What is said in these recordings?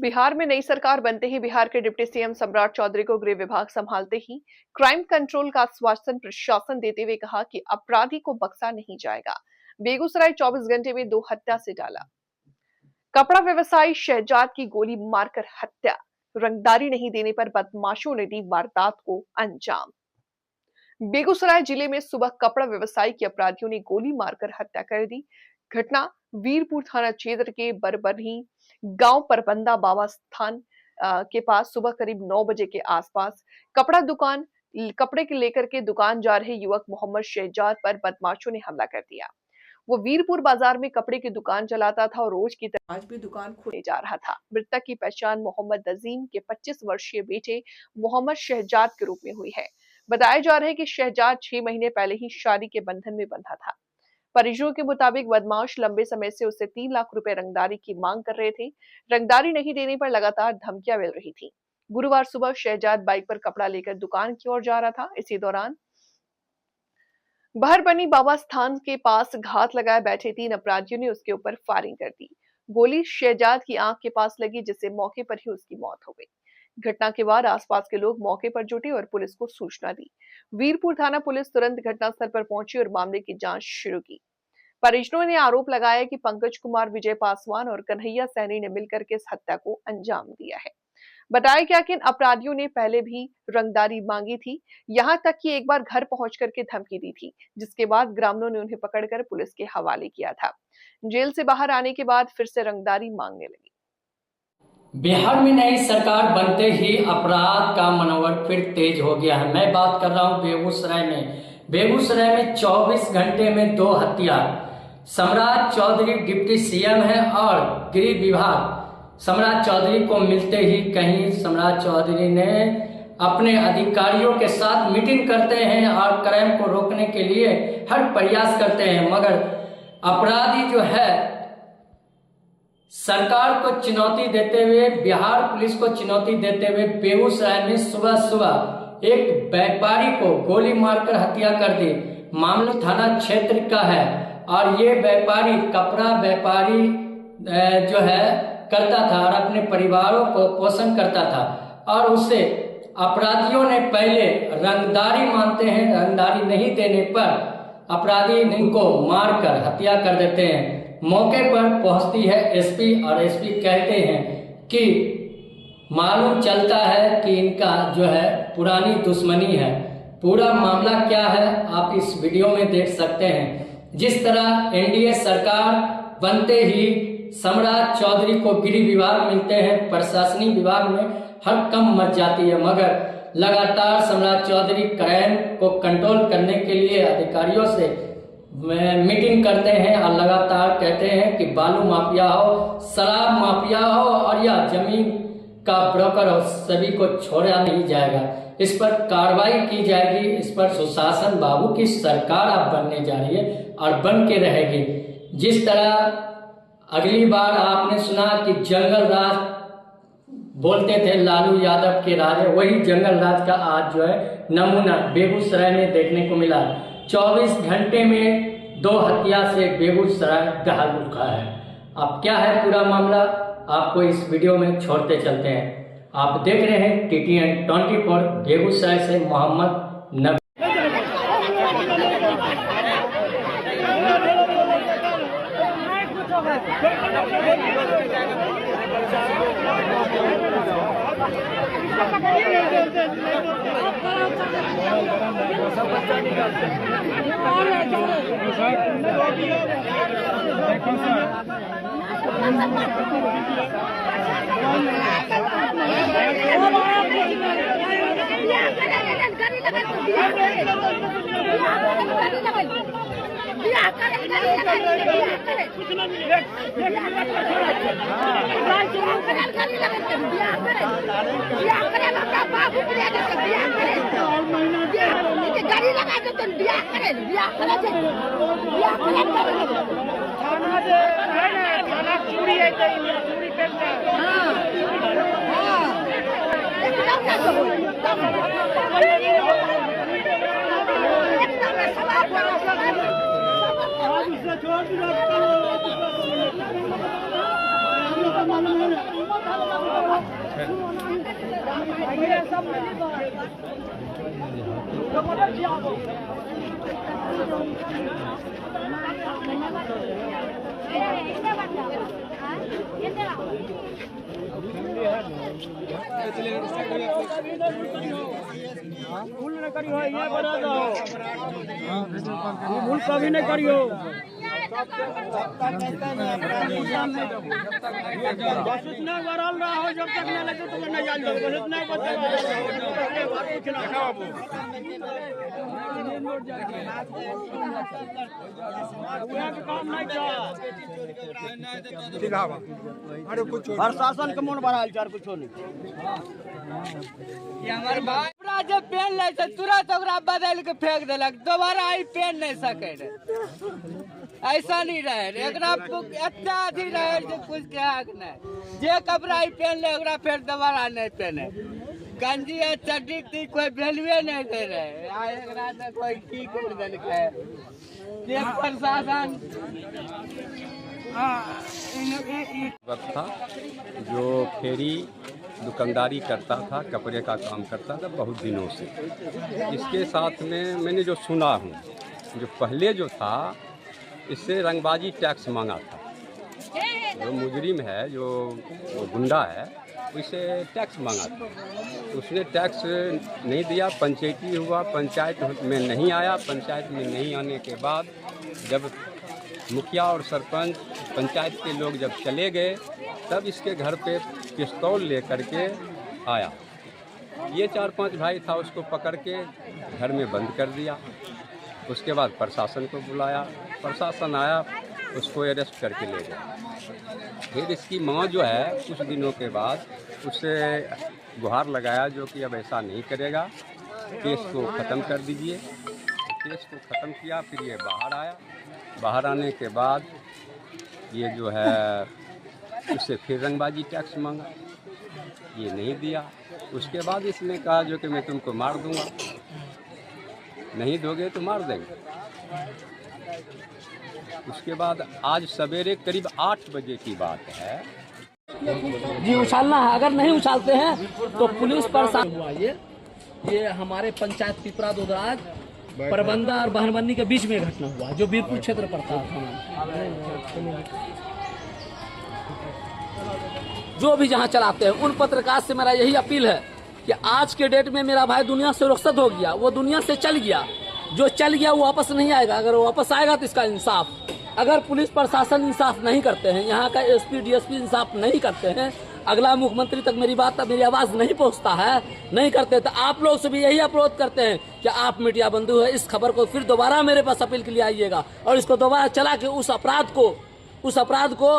बिहार में नई सरकार बनते ही बिहार के डिप्टी सीएम सम्राट चौधरी को गृह विभाग संभालते ही क्राइम कंट्रोल का आश्वासन प्रशासन देते हुए कहा कि अपराधी को बख्शा नहीं जाएगा। बेगूसराय 24 घंटे में 2 हत्या से डाला। कपड़ा व्यवसायी शहजाद की गोली मारकर हत्या। रंगदारी नहीं देने पर बदमाशों ने दी वारदात को अंजाम। बेगूसराय जिले में सुबह कपड़ा व्यवसायी के अपराधियों ने गोली मारकर हत्या कर दी। घटना वीरपुर थाना क्षेत्र के बरबरही गांव परबंदा बाबा स्थान के पास सुबह करीब 9 बजे के आसपास कपड़े के लेकर के दुकान जा रहे युवक मोहम्मद शहजाद पर बदमाशों ने हमला कर दिया। वो वीरपुर बाजार में कपड़े की दुकान चलाता था और रोज की तरह आज भी दुकान खोलने जा रहा था। मृतक की पहचान मोहम्मद नजीम के 25 वर्षीय बेटे मोहम्मद शहजाद के रूप में हुई है। बताया जा रहा है कि शहजाद 6 महीने पहले ही शादी के बंधन में बंधा था। परिजनों के मुताबिक बदमाश लंबे समय से उससे 3 लाख रुपए रंगदारी की मांग कर रहे थे। रंगदारी नहीं देने पर लगातार धमकियां मिल रही थी। गुरुवार सुबह शहजाद बाइक पर कपड़ा लेकर दुकान की ओर जा रहा था। इसी दौरान बहरबनी बाबा स्थान के पास घात लगाए बैठे 3 अपराधियों ने उसके ऊपर फायरिंग कर दी। गोली शहजाद की आंख के पास लगी, जिससे मौके पर ही उसकी मौत हो गई। घटना के बाद आसपास के लोग मौके पर जुटे और पुलिस को सूचना दी। वीरपुर थाना पुलिस तुरंत घटनास्थल पर पहुंची और मामले की जांच शुरू की। परिजनों ने आरोप लगाया कि पंकज कुमार, विजय पासवान और कन्हैया सैनी ने मिलकर के इस हत्या को अंजाम दिया है। बताया गया कि इन अपराधियों ने पहले भी रंगदारी मांगी थी, यहां तक कि एक बार घर पहुंच करके धमकी दी थी, जिसके बाद ग्रामीणों ने उन्हें पकड़कर पुलिस के हवाले किया था। जेल से बाहर आने के बाद फिर से रंगदारी मांगने लगी। बिहार में नई सरकार बनते ही अपराध का मनोबल फिर तेज हो गया है। मैं बात कर रहा हूं बेगूसराय में 24 घंटे में 2 हत्या। सम्राट चौधरी डिप्टी सीएम है और गृह विभाग सम्राट चौधरी को मिलते ही कहीं सम्राट चौधरी ने अपने अधिकारियों के साथ मीटिंग करते हैं और क्राइम को रोकने के लिए हर प्रयास करते हैं, मगर अपराधी जो है सरकार को चुनौती देते हुए, बिहार पुलिस को चुनौती देते हुए बेगूसराय में सुबह सुबह एक व्यापारी को गोली मारकर हत्या कर दी। मामला थाना क्षेत्र का है और ये व्यापारी कपड़ा व्यापारी जो है करता था और अपने परिवारों को पोषण करता था और उससे अपराधियों ने पहले रंगदारी मांगते हैं। रंगदारी नहीं देने पर अपराधी इनको मारकर हत्या कर देते हैं। मौके पर पहुंचती है एसपी और एसपी कहते हैं कि मालूम चलता है कि इनका जो है पुरानी दुश्मनी है। पूरा मामला क्या है आप इस वीडियो में देख सकते हैं। जिस तरह एनडीए सरकार बनते ही सम्राट चौधरी को गृह विभाग मिलते हैं, प्रशासनिक विभाग में हड़कंप मच जाती है, मगर लगातार सम्राट चौधरी क्राइम को कंट्रोल करने के लिए अधिकारियों से मीटिंग करते हैं और लगातार कहते हैं कि बालू माफिया हो, शराब माफिया हो और या जमीन का ब्रोकर हो, सभी को छोड़ा नहीं जाएगा। इस पर कार्रवाई की जाएगी। इस पर सुशासन बाबू की सरकार अब बनने जा रही है और बन के रहेगी। जिस तरह अगली बार आपने सुना कि जंगल राज बोलते थे लालू यादव के राज, वही जंगल राज का आज जो है नमूना बेगूसराय में देखने को मिला। 24 घंटे में 2 हत्या से बेगूसराय दहल उठा है। अब क्या है पूरा मामला आपको इस वीडियो में छोड़ते चलते हैं। आप देख रहे हैं TTN 24 बेगूसराय से मोहम्मद नबी। छोड़ भूल न करियो, ये बना दो, भूल कभी न करियो। बस इतना बरल रहा हो जब तक न लगे तो न जान दो, बस इतना बता काम नहीं था। प्रशासन के मन बढ़ाल चार कुछ नहीं। ये हमारे भाई जब पेन ले से तुरंत ओकरा बदल के फेंक देलक, दोबारा आई पेन नहीं सके रे। ऐसा नहीं रहे, एकरा इतना अथी रहे जो कुछ के हक नहीं। जे कपड़ा आई पेन ले ओकरा फिर दोबारा नहीं पहने। गंजी या चड्डी की कोई वैल्यूए नहीं दे रहे। एकरा से कोई की कर देलके। ये प्रशासन वक्त था जो फेरी दुकानदारी करता था, कपड़े का काम करता था बहुत दिनों से। इसके साथ में मैंने जो सुना हूँ, जो पहले जो था इससे रंगबाजी टैक्स मांगा था। जो मुजरिम है, जो गुंडा है, उसे टैक्स मांगा था। उसने टैक्स नहीं दिया, पंचायती हुआ, पंचायत में नहीं आया। पंचायत में नहीं आने के बाद जब मुखिया और सरपंच पंचायत के लोग जब चले गए, तब इसके घर पे पिस्तौल ले करके आया। ये 4-5 भाई था, उसको पकड़ के घर में बंद कर दिया। उसके बाद प्रशासन को बुलाया, प्रशासन आया, उसको अरेस्ट करके ले गया। फिर इसकी माँ जो है कुछ दिनों के बाद उससे गुहार लगाया जो कि अब ऐसा नहीं करेगा, केस को ख़त्म कर दीजिए। केस को ख़त्म किया, फिर ये बाहर आया। बाहर आने के बाद ये जो है उससे फिर रंगबाजी टैक्स मांगा, ये नहीं दिया। उसके बाद इसने कहा जो कि मैं तुमको मार दूंगा, नहीं दोगे तो मार देंगे। उसके बाद आज सवेरे करीब 8 बजे की बात है। जी उछालना है, अगर नहीं उछालते हैं तो पुलिस प्रशासन हुआ। ये हमारे पंचायत पिपरा दोदराज प्रबंधन और बहनबंदी के बीच में घटना हुआ, जो वीरपुर क्षेत्र पड़ता है। जो भी जहां चलाते हैं उन पत्रकार से मेरा यही अपील है कि आज के डेट में मेरा भाई दुनिया से रुखसत हो गया, वो दुनिया से चल गया। जो चल गया वो वापस नहीं आएगा। अगर वो वापस आएगा तो इसका इंसाफ, अगर पुलिस प्रशासन इंसाफ नहीं करते हैं, यहाँ का एसपी डीएसपी इंसाफ नहीं करते हैं, अगला मुख्यमंत्री तक मेरी आवाज़ नहीं पहुँचता है, नहीं करते, तो आप लोग से भी यही अपरोध करते हैं कि आप मीडिया बंधु है, इस खबर को फिर दोबारा मेरे पास अपील के लिए आइएगा और इसको दोबारा चला के उस अपराध को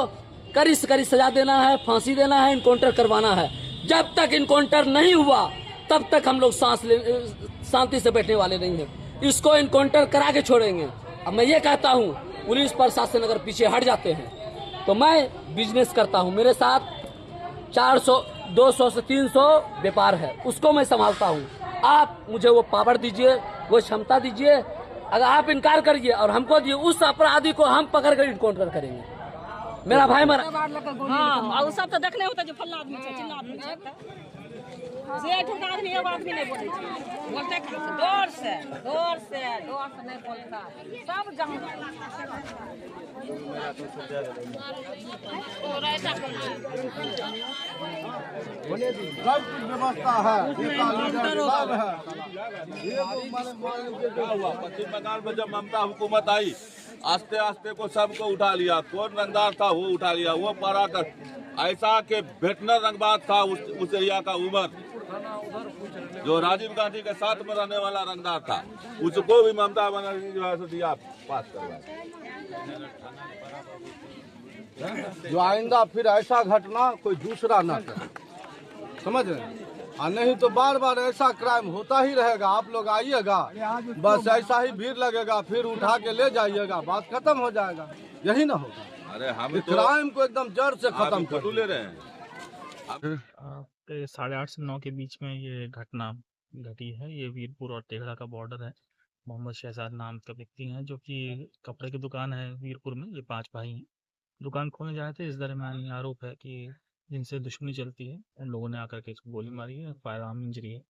कड़ी से कड़ी सजा देना है, फांसी देना है, इनकाउंटर करवाना है। जब तक इनकाउंटर नहीं हुआ तब तक हम लोग शांति से बैठने वाले नहीं हैं। इसको इनकाउंटर करा के छोड़ेंगे। अब मैं ये कहता हूँ, पुलिस प्रशासन अगर पीछे हट जाते हैं तो मैं बिजनेस करता हूँ, मेरे साथ 400 200 से 300 व्यापार है, उसको मैं संभालता हूँ। आप मुझे वो पावर दीजिए, वो क्षमता दीजिए। अगर आप इनकार करिए और हमको दिए, उस अपराधी को हम पकड़ कर इनकाउंटर करेंगे। मेरा भाई मरा। हाँ, और सब तो देखने होता जो फल्ला आदमी है, चिल्ला आदमी है। से ठुका आदमी एक आदमी नहीं बोले, बोलते दौर से नहीं बोलता सब जहाँ सब कुछ व्यवस्था है। पश्चिम बंगाल में जब ममता हुकूमत आई, आस्ते आस्ते को सबको उठा लिया। कौन रंगदार था वो उठा लिया, वो पारा कर ऐसा के भेटनर रंगबाज था उस एरिया का उमर, जो राजीव गांधी के साथ में रहने वाला रंगदार था, उसको भी ममता बनर्जी जो है दिया पास करवाया। जो आइंदा फिर ऐसा घटना कोई दूसरा ना करे, समझ रहे हैं? नहीं तो बार बार ऐसा क्राइम होता ही रहेगा। आप लोग आइएगा, बस ऐसा ही भीड़ लगेगा, फिर उठा के ले जाइएगा, बात खत्म हो जाएगा। यही ना होगा। अरे हम तो क्राइम को एकदम जड़ से खत्म कर ले रहे हैं। 8:30 से 9 के बीच में ये घटना घटी है। ये वीरपुर और तेघड़ा का बॉर्डर है। मोहम्मद शहजाद नाम का व्यक्ति है, जो कि कपड़े की दुकान है वीरपुर में। ये 5 भाई हैं, दुकान खोलने जाए थे। इस दरमियान आरोप है कि जिनसे दुश्मनी चलती है, उन लोगों ने आकर के इसको गोली मारी है, फायर आर्म इंजरी है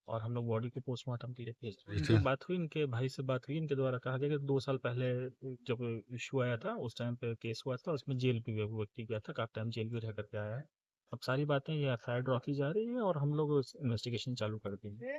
और हम लोग बॉडी को पोस्टमार्टम के लिए भेज रहे हैं। इनसे बात हुई, इनके भाई से बात हुई, इनके द्वारा कहा गया कि 2 साल पहले जब इशू आया था उस टाइम पे केस हुआ था, उसमें जेल भी वो व्यक्ति गया था, काफी टाइम जेल भी रह करके आया है। अब सारी बातें ये एफआईआर ड्रॉ की जा रही है और हम लोग इन्वेस्टिगेशन चालू कर देंगे।